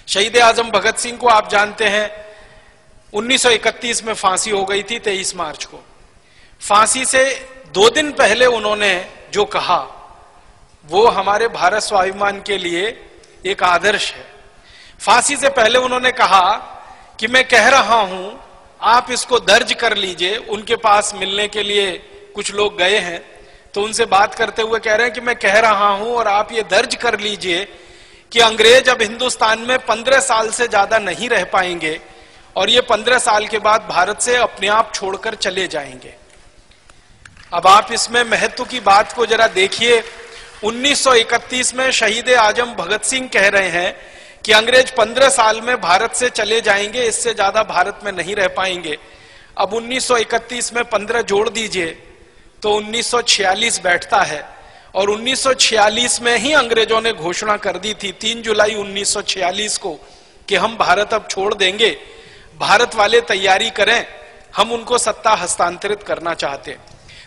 शहीद आजम भगत सिंह को आप जानते हैं 1931 में फांसी हो गई थी 23 मार्च को। फांसी से 2 दिन पहले उन्होंने जो कहा वो हमारे भारत स्वाभिमान के लिए एक आदर्श है। फांसी से पहले उन्होंने कहा कि मैं कह रहा हूं, आप इसको दर्ज कर लीजिए। उनके पास मिलने के लिए कुछ लोग गए हैं तो उनसे बात करते हुए कह रहे हैं कि मैं कह रहा हूं और आप ये दर्ज कर लीजिए कि अंग्रेज अब हिंदुस्तान में 15 साल से ज्यादा नहीं रह पाएंगे और ये 15 साल के बाद भारत से अपने आप छोड़कर चले जाएंगे। अब आप इसमें महत्व की बात को जरा देखिए। 1931 में शहीद आजम भगत सिंह कह रहे हैं कि अंग्रेज 15 साल में भारत से चले जाएंगे, इससे ज्यादा भारत में नहीं रह पाएंगे। अब 1931 में 15 जोड़ दीजिए तो 1946 बैठता है और 1946 में ही अंग्रेजों ने घोषणा कर दी थी 3 जुलाई 1946 को कि हम भारत अब छोड़ देंगे, भारत वाले तैयारी करें, हम उनको सत्ता हस्तांतरित करना चाहते।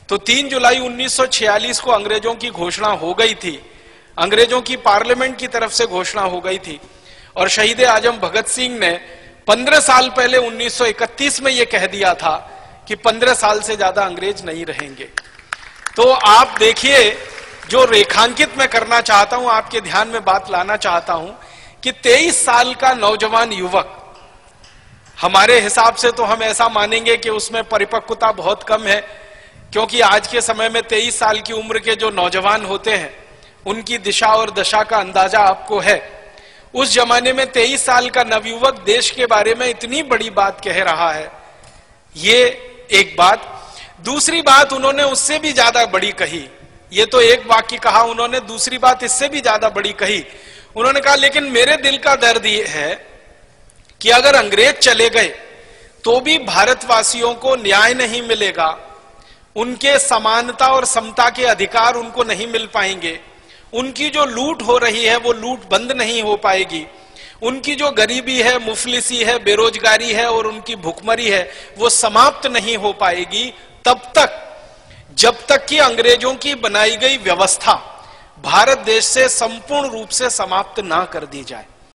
तो 3 जुलाई 1946 को अंग्रेजों की घोषणा हो गई थी, अंग्रेजों की पार्लियामेंट की तरफ से घोषणा हो गई थी और शहीद आजम भगत सिंह ने 15 साल पहले 1931 में यह कह दिया था कि 15 साल से ज्यादा अंग्रेज नहीं रहेंगे। तो आप देखिए, जो रेखांकित मैं करना चाहता हूं, आपके ध्यान में बात लाना चाहता हूं कि 23 साल का नौजवान युवक, हमारे हिसाब से तो हम ऐसा मानेंगे कि उसमें परिपक्वता बहुत कम है, क्योंकि आज के समय में 23 साल की उम्र के जो नौजवान होते हैं उनकी दिशा और दशा का अंदाजा आपको है। उस जमाने में 23 साल का नवयुवक देश के बारे में इतनी बड़ी बात कह रहा है, ये एक बात। दूसरी बात उन्होंने उससे भी ज्यादा बड़ी कही। ये तो एक वाक्य कहा उन्होंने, दूसरी बात इससे भी ज्यादा बड़ी कही। उन्होंने कहा लेकिन मेरे दिल का दर्द ये है कि अगर अंग्रेज चले गए तो भी भारतवासियों को न्याय नहीं मिलेगा, उनके समानता और समता के अधिकार उनको नहीं मिल पाएंगे, उनकी जो लूट हो रही है वो लूट बंद नहीं हो पाएगी, उनकी जो गरीबी है, मुफलिसी है, बेरोजगारी है और उनकी भुखमरी है वो समाप्त नहीं हो पाएगी तब तक, जब तक कि अंग्रेजों की बनाई गई व्यवस्था भारत देश से संपूर्ण रूप से समाप्त ना कर दी जाए।